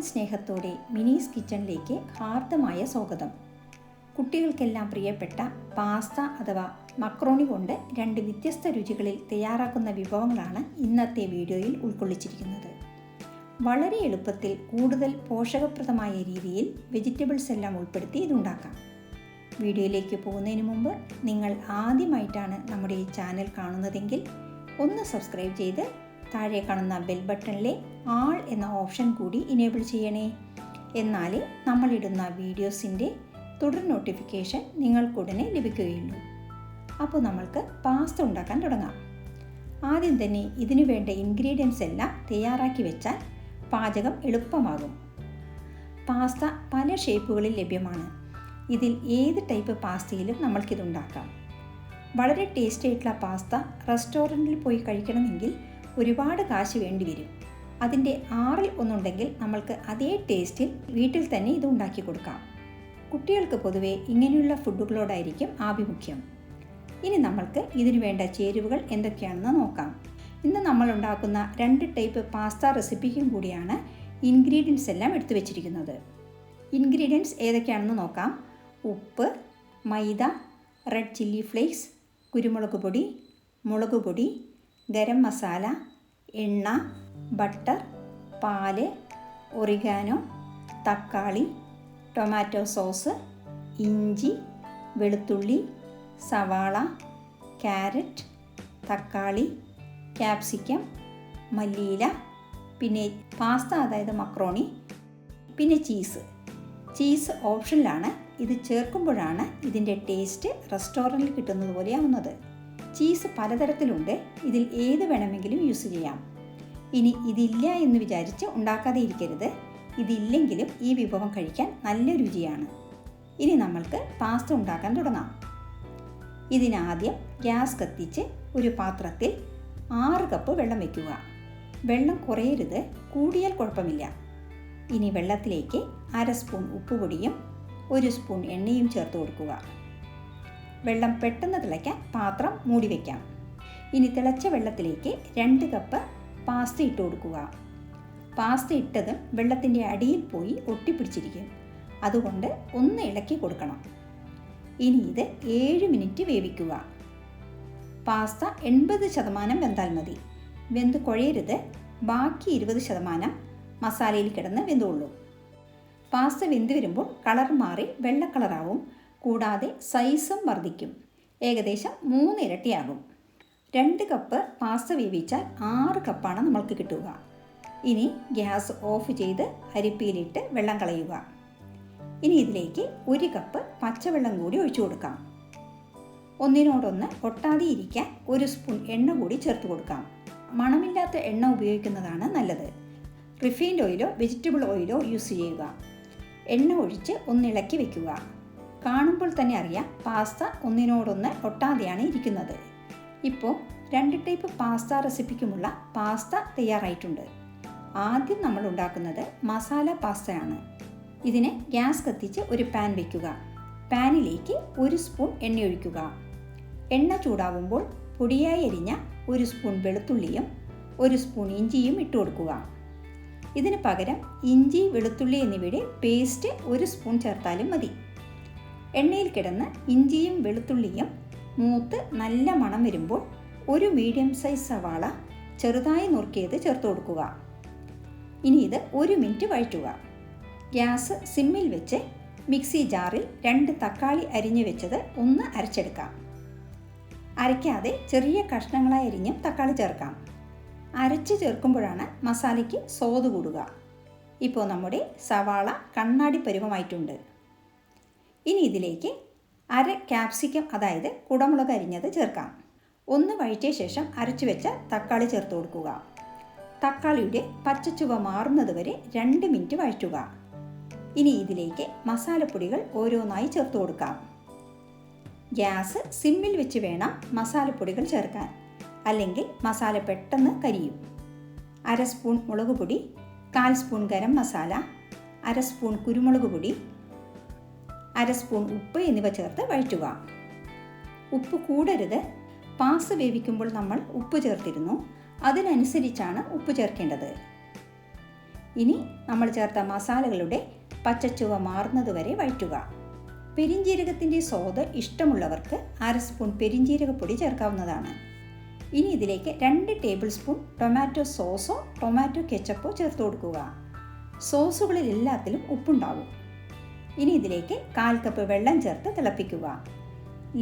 സ്നേഹത്തോടെ മിനീസ് കിച്ചണിലേക്ക് ഹാർദമായ സ്വാഗതം. കുട്ടികൾക്കെല്ലാം പ്രിയപ്പെട്ട പാസ്ത അഥവാ മക്രോണി കൊണ്ട് 2 വ്യത്യസ്ത രുചികളിൽ തയ്യാറാക്കുന്ന വിഭവങ്ങളാണ് ഇന്നത്തെ വീഡിയോയിൽ ഉൾക്കൊള്ളിച്ചിരിക്കുന്നത്. വളരെ എളുപ്പത്തിൽ കൂടുതൽ പോഷകപ്രദമായ രീതിയിൽ വെജിറ്റബിൾസ് എല്ലാം ഉൾപ്പെടുത്തി ഇതുണ്ടാക്കാം. വീഡിയോയിലേക്ക് പോകുന്നതിന് മുമ്പ് നിങ്ങൾ ആദ്യമായിട്ടാണ് നമ്മുടെ ഈ ചാനൽ കാണുന്നതെങ്കിൽ ഒന്ന് സബ്സ്ക്രൈബ് ചെയ്ത് താഴെ കാണുന്ന ബെൽ ബട്ടണിലെ ആൾ എന്ന ഓപ്ഷൻ കൂടി ഇനേബിൾ ചെയ്യണേ. എന്നാലേ നമ്മളിടുന്ന വീഡിയോസിൻ്റെ തുടർ നോട്ടിഫിക്കേഷൻ നിങ്ങൾക്കുടനെ ലഭിക്കുകയുള്ളൂ. അപ്പോൾ നമ്മൾക്ക് പാസ്ത ഉണ്ടാക്കാൻ തുടങ്ങാം. ആദ്യം തന്നെ ഇതിനു വേണ്ട ഇൻഗ്രീഡിയൻസ് എല്ലാം തയ്യാറാക്കി വെച്ചാൽ പാചകം എളുപ്പമാകും. പാസ്ത പല ഷേപ്പുകളിൽ ലഭ്യമാണ്. ഇതിൽ ഏത് ടൈപ്പ് പാസ്തയിലും നമ്മൾക്കിതുണ്ടാക്കാം. വളരെ ടേസ്റ്റി ആയിട്ടുള്ള പാസ്ത റെസ്റ്റോറൻറ്റിൽ പോയി കഴിക്കണമെങ്കിൽ ഒരുപാട് കാശ് വേണ്ടി വരും. അതിൻ്റെ 6ൽ ഒന്നുണ്ടെങ്കിൽ നമ്മൾക്ക് അതേ ടേസ്റ്റിൽ വീട്ടിൽ തന്നെ ഇത് ഉണ്ടാക്കി കൊടുക്കാം. കുട്ടികൾക്ക് പൊതുവെ ഇങ്ങനെയുള്ള ഫുഡുകളോടായിരിക്കും ആഭിമുഖ്യം. ഇനി നമ്മൾക്ക് ഇതിനു വേണ്ട ചേരുവകൾ എന്തൊക്കെയാണെന്ന് നോക്കാം. ഇന്ന് നമ്മൾ ഉണ്ടാക്കുന്ന 2 ടൈപ്പ് പാസ്ത റെസിപ്പിക്കും കൂടിയാണ് ഇൻഗ്രീഡിയൻസ് എല്ലാം എടുത്തു വെച്ചിരിക്കുന്നത്. ഇൻഗ്രീഡിയൻസ് ഏതൊക്കെയാണെന്ന് നോക്കാം. ഉപ്പ്, മൈദ, റെഡ് ചില്ലി ഫ്ലേക്സ്, കുരുമുളക് പൊടി, മുളക് പൊടി, ഗരം മസാല, എണ്ണ, ബട്ടർ, പാല്, ഒറിഗാനോ, തക്കാളി, ടൊമാറ്റോ സോസ്, ഇഞ്ചി, വെളുത്തുള്ളി, സവാള, ക്യാരറ്റ്, തക്കാളി, ക്യാപ്സിക്കം, മല്ലിയില, പിന്നെ പാസ്ത അതായത് മക്രോണി, പിന്നെ ചീസ് ഓപ്ഷനിലാണ്. ഇത് ചേർക്കുമ്പോഴാണ് ഇതിൻ്റെ ടേസ്റ്റ് റെസ്റ്റോറൻറ്റിൽ കിട്ടുന്നത് പോലെയാവുന്നത്. ചീസ് പലതരത്തിലുണ്ട്. ഇതിൽ ഏത് വേണമെങ്കിലും യൂസ് ചെയ്യാം. ഇനി ഇതില്ല എന്ന് വിചാരിച്ച് ഉണ്ടാക്കാതെ ഇരിക്കരുത്. ഇതില്ലെങ്കിലും ഈ വിഭവം കഴിക്കാൻ നല്ല രുചിയാണ്. ഇനി നമ്മൾക്ക് പാസ്ത ഉണ്ടാക്കാൻ തുടങ്ങാം. ഇതിനാദ്യം ഗ്യാസ് കത്തിച്ച് ഒരു പാത്രത്തിൽ 6 കപ്പ് വെള്ളം വയ്ക്കുക. വെള്ളം കുറയരുത്, കൂടിയാൽ കുഴപ്പമില്ല. ഇനി വെള്ളത്തിലേക്ക് 1/2 സ്പൂൺ ഉപ്പുപൊടിയും 1 സ്പൂൺ എണ്ണയും ചേർത്ത് കൊടുക്കുക. വെള്ളം പെട്ടെന്ന് തിളയ്ക്കാൻ പാത്രം മൂടി വയ്ക്കാം. ഇനി തിളച്ച വെള്ളത്തിലേക്ക് 2 കപ്പ് പാസ്ത ഇട്ട് കൊടുക്കുക. പാസ്ത ഇട്ടത് വെള്ളത്തിൻ്റെ അടിയിൽ പോയി ഒട്ടിപ്പിടിച്ചിരിക്കും. അതുകൊണ്ട് ഒന്ന് ഇളക്കി കൊടുക്കണം. ഇനി ഇത് 7 മിനിറ്റ് വേവിക്കുക. പാസ്ത 80% വെന്താൽ മതി. വെന്ത് കുഴയരുത്. ബാക്കി 20% മസാലയിൽ കിടന്ന് വെന്തുള്ളൂ. പാസ്ത വെന്ത് വരുമ്പോൾ കളർ മാറി വെള്ള കളറാവും. കൂടാതെ സൈസും വർദ്ധിക്കും. ഏകദേശം 3 ഇരട്ടിയാകും. 2 കപ്പ് പാസ്ത വേവിച്ചാൽ 6 കപ്പാണ് നമ്മൾക്ക് കിട്ടുക. ഇനി ഗ്യാസ് ഓഫ് ചെയ്ത് അരിപ്പയിലിട്ട് വെള്ളം കളയുക. ഇനി ഇതിലേക്ക് 1 കപ്പ് പച്ചവെള്ളം കൂടി ഒഴിച്ചു കൊടുക്കാം. ഒന്നിനോടൊന്ന് ഒട്ടാതെ ഇരിക്കാൻ 1 സ്പൂൺ എണ്ണ കൂടി ചേർത്ത് കൊടുക്കാം. മണമില്ലാത്ത എണ്ണ ഉപയോഗിക്കുന്നതാണ് നല്ലത്. റിഫൈൻഡ് ഓയിലോ വെജിറ്റബിൾ ഓയിലോ യൂസ് ചെയ്യുക. എണ്ണ ഒഴിച്ച് ഒന്നിളക്കി വെക്കുക. കാണുമ്പോൾ തന്നെ അറിയാം പാസ്ത ഒന്നിനോടൊന്ന് ഒട്ടാതെയാണ് ഇരിക്കുന്നത്. ഇപ്പോൾ 2 ടൈപ്പ് പാസ്ത റെസിപ്പിക്കുമുള്ള പാസ്ത തയ്യാറായിട്ടുണ്ട്. ആദ്യം നമ്മൾ ഉണ്ടാക്കുന്നത് മസാല പാസ്തയാണ്. ഇതിന് ഗ്യാസ് കത്തിച്ച് ഒരു പാൻ വയ്ക്കുക. പാനിലേക്ക് 1 സ്പൂൺ എണ്ണ ഒഴിക്കുക. എണ്ണ ചൂടാവുമ്പോൾ പൊടിയായി അരിഞ്ഞ 1 സ്പൂൺ വെളുത്തുള്ളിയും 1 സ്പൂൺ ഇഞ്ചിയും ഇട്ട് കൊടുക്കുക. ഇതിന് പകരം ഇഞ്ചി, വെളുത്തുള്ളി എന്നിവയുടെ പേസ്റ്റ് 1 സ്പൂൺ ചേർത്താലും മതി. എണ്ണയിൽ കിടന്ന് ഇഞ്ചിയും വെളുത്തുള്ളിയും മൂത്ത് നല്ല മണം വരുമ്പോൾ 1 മീഡിയം സൈസ് സവാള ചെറുതായി നുറുക്കിയത് ചേർത്ത് കൊടുക്കുക. ഇനി ഇത് 1 മിനിറ്റ് വഴറ്റുക. ഗ്യാസ് സിമ്മിൽ വെച്ച് മിക്സി ജാറിൽ 2 തക്കാളി അരിഞ്ഞു വെച്ചത് ഒന്ന് അരച്ചെടുക്കാം. അരയ്ക്കാതെ ചെറിയ കഷ്ണങ്ങളായി അരിഞ്ഞും തക്കാളി ചേർക്കാം. അരച്ച് ചേർക്കുമ്പോഴാണ് മസാലയ്ക്ക് സ്വാദ് കൂടുക. ഇപ്പോൾ നമ്മുടെ സവാള കണ്ണാടി പരുവമായിട്ടുണ്ട്. ഇനി ഇതിലേക്ക് 1/2 ക്യാപ്സിക്കം അതായത് കുടമുളക് അരിഞ്ഞത് ചേർക്കാം. ഒന്ന് വഴറ്റിയ ശേഷം അരച്ചു വെച്ച തക്കാളി ചേർത്ത് കൊടുക്കുക. തക്കാളിയുടെ പച്ചച്ചുവ മാറുന്നത് വരെ 2 മിനിറ്റ് വഴറ്റുക. ഇനി ഇതിലേക്ക് മസാലപ്പൊടികൾ ഓരോന്നായി ചേർത്ത് കൊടുക്കാം. ഗ്യാസ് സിമ്മിൽ വെച്ച് വേണം മസാലപ്പൊടികൾ ചേർക്കാൻ, അല്ലെങ്കിൽ മസാല പെട്ടെന്ന് കരിയും. 1/2 സ്പൂൺ മുളക് പൊടി, 1/4 സ്പൂൺ ഗരം മസാല, 1/2 സ്പൂൺ കുരുമുളക് പൊടി, 1/2 സ്പൂൺ ഉപ്പ് എന്നിവ ചേർത്ത് വഴറ്റുക. ഉപ്പ് കൂടരുത്. പാസ്ത വേവിക്കുമ്പോൾ നമ്മൾ ഉപ്പ് ചേർത്തിരുന്നു. അതിനനുസരിച്ചാണ് ഉപ്പ് ചേർക്കേണ്ടത്. ഇനി നമ്മൾ ചേർത്ത മസാലകളുടെ പച്ചച്ചുവ മാറുന്നതുവരെ വഴറ്റുക. പെരിഞ്ജീരകത്തിൻ്റെ സ്വാദ് ഇഷ്ടമുള്ളവർക്ക് 1/2 സ്പൂൺ പെരിഞ്ജീരകപ്പൊടി ചേർക്കാവുന്നതാണ്. ഇനി ഇതിലേക്ക് 2 ടേബിൾ സ്പൂൺ ടൊമാറ്റോ സോസോ ടൊമാറ്റോ കെച്ചപ്പോ ചേർത്ത് കൊടുക്കുക. സോസുകളിൽ എല്ലാത്തിലും ഉപ്പുണ്ടാവും. ഇനി ഇതിലേക്ക് 1/4 കപ്പ് വെള്ളം ചേർത്ത് തിളപ്പിക്കുക.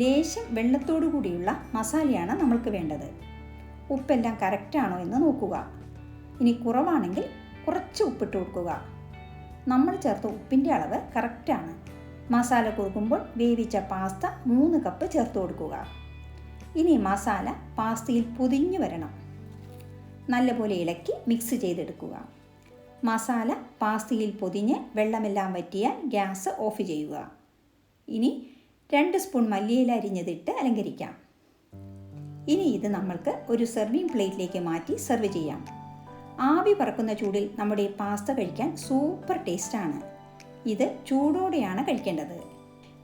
ലേശം വെള്ളത്തോടു കൂടിയുള്ള മസാലയാണ് നമ്മൾക്ക് വേണ്ടത്. ഉപ്പെല്ലാം കറക്റ്റാണോ എന്ന് നോക്കുക. ഇനി കുറവാണെങ്കിൽ കുറച്ച് ഉപ്പിട്ട് കൊടുക്കുക. നമ്മൾ ചേർത്ത ഉപ്പിൻ്റെ അളവ് കറക്റ്റാണ്. മസാല കുറുക്കുമ്പോൾ വേവിച്ച പാസ്ത 3 കപ്പ് ചേർത്ത് കൊടുക്കുക. ഇനി മസാല പാസ്തയിൽ പൊതിഞ്ഞു വരണം. നല്ലപോലെ ഇളക്കി മിക്സ് ചെയ്തെടുക്കുക. മസാല പാസ്തയിൽ പൊതിഞ്ഞ് വെള്ളമെല്ലാം വറ്റിയാൽ ഗ്യാസ് ഓഫ് ചെയ്യുക. ഇനി 2 സ്പൂൺ മല്ലിയില അരിഞ്ഞതിട്ട് അലങ്കരിക്കാം. ഇനി ഇത് നമ്മൾക്ക് ഒരു സെർവിങ് പ്ലേറ്റിലേക്ക് മാറ്റി സെർവ് ചെയ്യാം. ആവി പറക്കുന്ന ചൂടിൽ നമ്മുടെ പാസ്ത കഴിക്കാൻ സൂപ്പർ ടേസ്റ്റാണ്. ഇത് ചൂടോടെയാണ് കഴിക്കേണ്ടത്.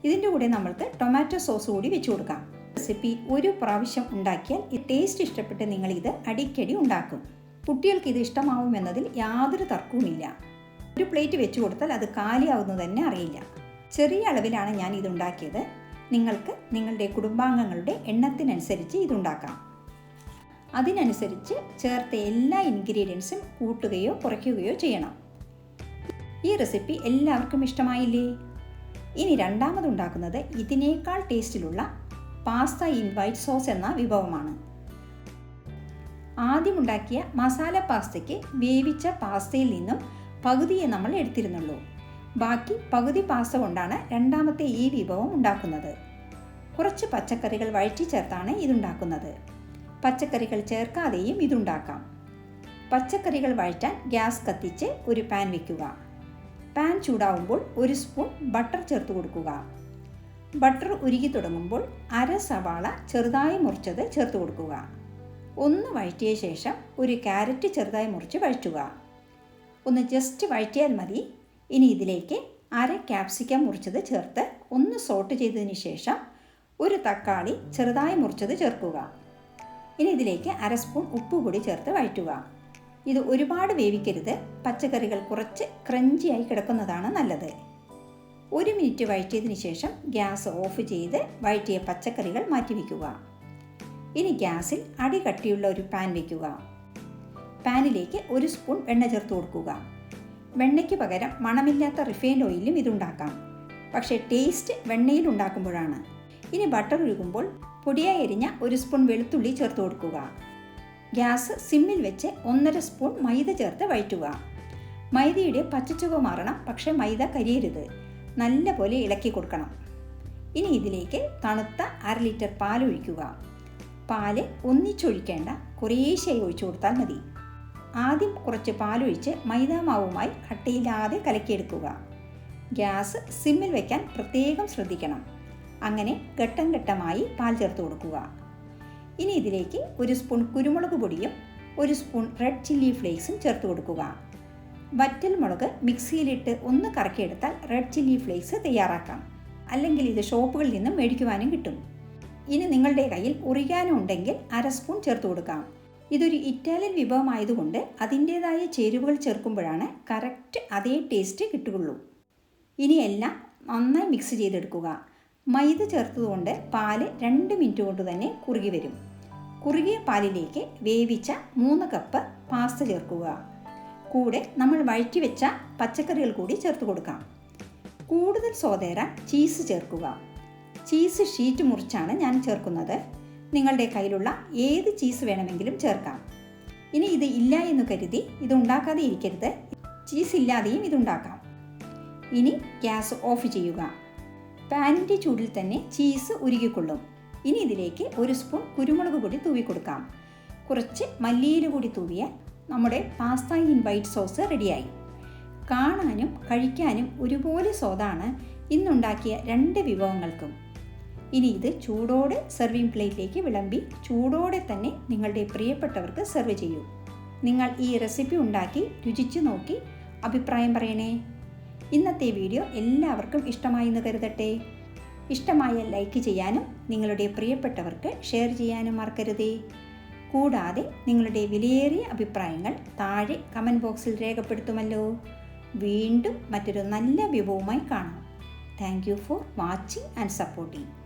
ഇതിൻ്റെ കൂടെ നമ്മൾക്ക് ടൊമാറ്റോ സോസ് കൂടി വെച്ച് കൊടുക്കാം. റെസിപ്പി ഒരു പ്രാവശ്യം ഉണ്ടാക്കിയാൽ ഈ ടേസ്റ്റ് ഇഷ്ടപ്പെട്ട് നിങ്ങളിത് അടിക്കടി ഉണ്ടാക്കും. കുട്ടികൾക്ക് ഇത് ഇഷ്ടമാവുമെന്നതിൽ യാതൊരു തർക്കവുമില്ല. ഒരു പ്ലേറ്റ് വെച്ച് കൊടുത്താൽ അത് കാലിയാവുന്നത് തന്നെ അറിയില്ല. ചെറിയ അളവിലാണ് ഞാൻ ഇതുണ്ടാക്കിയത്. നിങ്ങൾക്ക് നിങ്ങളുടെ കുടുംബാംഗങ്ങളുടെ എണ്ണത്തിനനുസരിച്ച് ഇതുണ്ടാക്കാം. അതിനനുസരിച്ച് ചേർത്ത എല്ലാ ഇൻഗ്രീഡിയൻസും കൂട്ടുകയോ കുറയ്ക്കുകയോ ചെയ്യണം. ഈ റെസിപ്പി എല്ലാവർക്കും ഇഷ്ടമായില്ലേ? ഇനി രണ്ടാമതുണ്ടാക്കുന്നത് ഇതിനേക്കാൾ ടേസ്റ്റിലുള്ള പാസ്ത ഇൻ വൈറ്റ് സോസ് എന്ന വിഭവമാണ്. ആദ്യമുണ്ടാക്കിയ മസാല പാസ്തയ്ക്ക് വേവിച്ച പാസ്തയിൽ നിന്നും പകുതിയെ നമ്മൾ എടുത്തിരുന്നുള്ളൂ. ബാക്കി പകുതി പാസ്ത കൊണ്ടാണ് രണ്ടാമത്തെ ഈ വിഭവം ഉണ്ടാക്കുന്നത്. കുറച്ച് പച്ചക്കറികൾ വഴറ്റി ചേർത്താണ് ഇതുണ്ടാക്കുന്നത്. പച്ചക്കറികൾ ചേർക്കാതെയും ഇതുണ്ടാക്കാം. പച്ചക്കറികൾ വഴറ്റാൻ ഗ്യാസ് കത്തിച്ച് ഒരു പാൻ വയ്ക്കുക. പാൻ ചൂടാവുമ്പോൾ 1 സ്പൂൺ ബട്ടർ ചേർത്ത് കൊടുക്കുക. ബട്ടർ ഉരുകി തുടങ്ങുമ്പോൾ 1/2 സവാള ചെറുതായി മുറിച്ചത് ചേർത്ത് കൊടുക്കുക. ഒന്ന് വഴറ്റിയ ശേഷം ഒരു ക്യാരറ്റ് ചെറുതായി മുറിച്ച് വഴറ്റുക. ഒന്ന് ജസ്റ്റ് വഴറ്റിയാൽ മതി. ഇനി ഇതിലേക്ക് 1/2 ക്യാപ്സിക്കം മുറിച്ചത് ചേർത്ത് ഒന്ന് സോട്ട് ചെയ്തതിന് ശേഷം ഒരു തക്കാളി ചെറുതായി മുറിച്ചത് ചേർക്കുക. ഇനി ഇതിലേക്ക് 1/2 സ്പൂൺ ഉപ്പ് കൂടി ചേർത്ത് വഴറ്റുക. ഇത് ഒരുപാട് വേവിക്കരുത്. പച്ചക്കറികൾ കുറച്ച് ക്രഞ്ചിയായി കിടക്കുന്നതാണ് നല്ലത്. 1 മിനിറ്റ് വഴറ്റിയതിന് ശേഷം ഗ്യാസ് ഓഫ് ചെയ്ത് വഴറ്റിയ പച്ചക്കറികൾ മാറ്റിവെക്കുക. ഇനി ഗ്യാസിൽ അടി കട്ടിയുള്ള ഒരു പാൻ വയ്ക്കുക. പാനിലേക്ക് 1 സ്പൂൺ എണ്ണ ചേർത്ത് കൊടുക്കുക. വെണ്ണയ്ക്ക് പകരം മണമില്ലാത്ത റിഫൈൻഡ് ഓയിലും ഇതുണ്ടാക്കാം. പക്ഷേ ടേസ്റ്റ് വെണ്ണയിൽ ഉണ്ടാക്കുമ്പോഴാണ്. ഇനി ബട്ടർ ഉരുകുമ്പോൾ പൊടിയായി എരിഞ്ഞ 1 സ്പൂൺ വെളുത്തുള്ളി ചേർത്ത് കൊടുക്കുക. ഗ്യാസ് സിമ്മിൽ വെച്ച് 1/2 സ്പൂൺ മൈദ ചേർത്ത് വഴറ്റുക. മൈദയുടെ പച്ചച്ചുവ മാറണം, പക്ഷേ മൈദ കരിയരുത്. നല്ലപോലെ ഇളക്കി കൊടുക്കണം. ഇനി ഇതിലേക്ക് തണുത്ത 1/2 ലിറ്റർ പാൽ ഒഴിക്കുക. പാല് ഒന്നിച്ചൊഴിക്കേണ്ട, കുറേശ്ശായി ഒഴിച്ചു കൊടുത്താൽ മതി. ആദ്യം കുറച്ച് പാലൊഴിച്ച് മൈദാമാവുമായി കട്ടയില്ലാതെ കലക്കിയെടുക്കുക. ഗ്യാസ് സിമ്മിൽ വയ്ക്കാൻ പ്രത്യേകം ശ്രദ്ധിക്കണം. അങ്ങനെ ഘട്ടം ഘട്ടമായി പാൽ ചേർത്ത് കൊടുക്കുക. ഇനി ഇതിലേക്ക് 1 സ്പൂൺ കുരുമുളക് പൊടിയും 1 സ്പൂൺ റെഡ് ചില്ലി ഫ്ലേക്സും ചേർത്ത് കൊടുക്കുക. വറ്റൽ മുളക് മിക്സിയിലിട്ട് ഒന്ന് കറക്കിയെടുത്താൽ റെഡ് ചില്ലി ഫ്ലേക്സ് തയ്യാറാക്കാം. അല്ലെങ്കിൽ ഇത് ഷോപ്പുകളിൽ നിന്നും മേടിക്കുവാനും കിട്ടും. ഇനി നിങ്ങളുടെ കയ്യിൽ ഒറിഗാനോ ഉണ്ടെങ്കിൽ 1/2 സ്പൂൺ ചേർത്ത് കൊടുക്കാം. ഇതൊരു ഇറ്റാലിയൻ വിഭവമായതുകൊണ്ട് അതിൻ്റേതായ ചേരുവകൾ ചേർക്കുമ്പോഴാണ് കറക്റ്റ് അതേ ടേസ്റ്റ് കിട്ടുകയുള്ളൂ. ഇനി എല്ലാം നന്നായി മിക്സ് ചെയ്തെടുക്കുക. മൈദ ചേർത്തതുകൊണ്ട് പാല് 2 മിനിറ്റ് കൊണ്ട് തന്നെ കുറുകി വരും. കുറുകിയ പാലിലേക്ക് വേവിച്ച 3 കപ്പ് പാസ്ത ചേർക്കുക. കൂടെ നമ്മൾ വഴറ്റി വെച്ച പച്ചക്കറികൾ കൂടി ചേർത്ത് കൊടുക്കാം. കൂടുതൽ സ്വാദേറാൻ ചീസ് ചേർക്കുക. ചീസ് ഷീറ്റ് മുറിച്ചാണ് ഞാൻ ചേർക്കുന്നത്. നിങ്ങളുടെ കയ്യിലുള്ള ഏത് ചീസ് വേണമെങ്കിലും ചേർക്കാം. ഇനി ഇത് ഇല്ല എന്ന് കരുതി ഇത് ഉണ്ടാക്കാതെ ഇരിക്കരുത്. ചീസ് ഇല്ലാതെയും ഇതുണ്ടാക്കാം. ഇനി ഗ്യാസ് ഓഫ് ചെയ്യുക. പാനിൻ്റെ ചൂടിൽ തന്നെ ചീസ് ഉരുകിക്കൊള്ളും. ഇനി ഇതിലേക്ക് 1 സ്പൂൺ കുരുമുളക് പൊടി തൂവി കൊടുക്കാം. കുറച്ച് മല്ലിയില കൂടി തൂവിയാൽ നമ്മുടെ പാസ്ത ഇൻ വൈറ്റ് സോസ് റെഡിയായി. കാണാനും കഴിക്കാനും ഒരുപോലെ സ്വാദാണ് ഇന്നുണ്ടാക്കിയ 2 വിഭവങ്ങൾക്കും. ഇനി ഇത് ചൂടോടെ സെർവിങ് പ്ലേറ്റിലേക്ക് വിളമ്പി ചൂടോടെ തന്നെ നിങ്ങളുടെ പ്രിയപ്പെട്ടവർക്ക് സെർവ് ചെയ്യൂ. നിങ്ങൾ ഈ റെസിപ്പി ഉണ്ടാക്കി രുചിച്ചു നോക്കി അഭിപ്രായം പറയണേ. ഇന്നത്തെ വീഡിയോ എല്ലാവർക്കും ഇഷ്ടമായി എന്ന് കരുതട്ടെ. ഇഷ്ടമായ ലൈക്ക് ചെയ്യാനും നിങ്ങളുടെ പ്രിയപ്പെട്ടവർക്ക് ഷെയർ ചെയ്യാനും മറക്കരുതേ. കൂടാതെ നിങ്ങളുടെ വിലയേറിയ അഭിപ്രായങ്ങൾ താഴെ കമൻറ്റ് ബോക്സിൽ രേഖപ്പെടുത്തുമല്ലോ. വീണ്ടും മറ്റൊരു നല്ല വിഭവവുമായി കാണാം. Thank you for watching and supporting.